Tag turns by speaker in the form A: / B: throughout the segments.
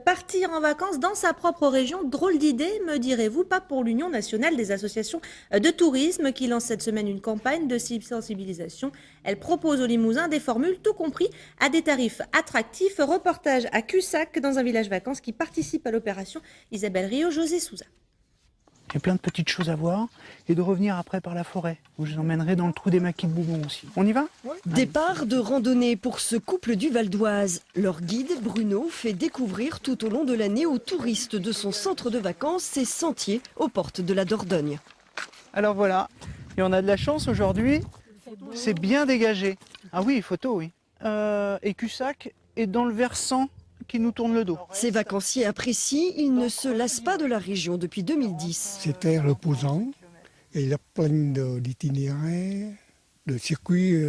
A: Partir en vacances dans sa propre région, drôle d'idée, me direz-vous, pas pour l'Union nationale des associations de tourisme qui lance cette semaine une campagne de sensibilisation. Elle propose aux Limousins des formules, tout compris, à des tarifs attractifs. Reportage à Cussac, dans un village vacances qui participe à l'opération. Isabelle Rio, José Souza.
B: Il y a plein de petites choses à voir et de revenir après par la forêt, où je vous emmènerai dans le trou des maquis de Bougon aussi. On y va ?
C: Départ de randonnée pour ce couple du Val d'Oise. Leur guide, Bruno, fait découvrir tout au long de l'année aux touristes de son centre de vacances ces sentiers aux portes de la Dordogne.
B: Alors voilà, et on a de la chance aujourd'hui, c'est bien dégagé. Ah oui, photo, oui. Et Cussac est dans le versant qui nous tourne le dos.
C: Ces vacanciers apprécient, ils ne se lassent pas de la région depuis 2010.
D: C'était reposant et il y a plein d'itinéraires, de circuits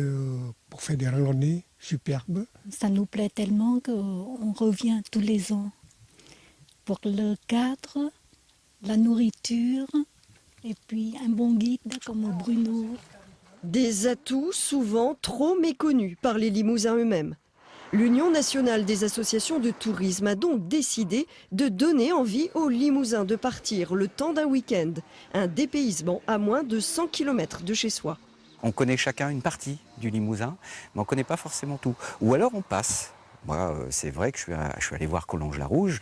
D: pour faire des randonnées superbes.
E: Ça nous plaît tellement qu'on revient tous les ans pour le cadre, la nourriture et puis un bon guide comme Bruno.
C: Des atouts souvent trop méconnus par les Limousins eux-mêmes. L'Union nationale des associations de tourisme a donc décidé de donner envie aux Limousins de partir le temps d'un week-end, un dépaysement à moins de 100 km de chez soi.
F: On connaît chacun une partie du Limousin, mais on ne connaît pas forcément tout. Ou alors on passe. Moi, c'est vrai que je suis allé voir Collonges-la-Rouge.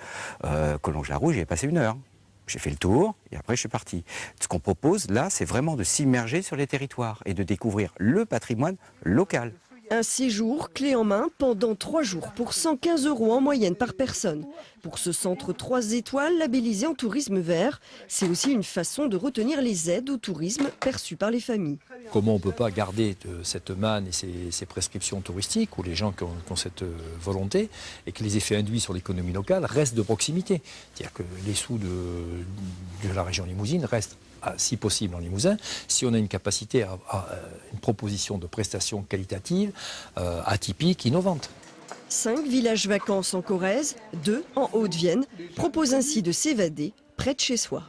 F: Collonges-la-Rouge, j'y ai passé 1 heure. J'ai fait le tour et après je suis parti. Ce qu'on propose là, c'est vraiment de s'immerger sur les territoires et de découvrir le patrimoine local.
C: Un séjour clé en main pendant 3 jours pour 115 € en moyenne par personne. Pour ce centre 3 étoiles labellisé en tourisme vert, c'est aussi une façon de retenir les aides au tourisme perçues par les familles.
G: Comment on ne peut pas garder cette manne et ces prescriptions touristiques où les gens qui ont cette volonté et que les effets induits sur l'économie locale restent de proximité. C'est-à-dire que les sous de la région limousine restent si possible en Limousin, si on a une capacité à une proposition de prestations qualitatives, atypiques, innovantes.
C: 5 villages vacances en Corrèze, 2 en Haute-Vienne proposent ainsi de s'évader près de chez soi.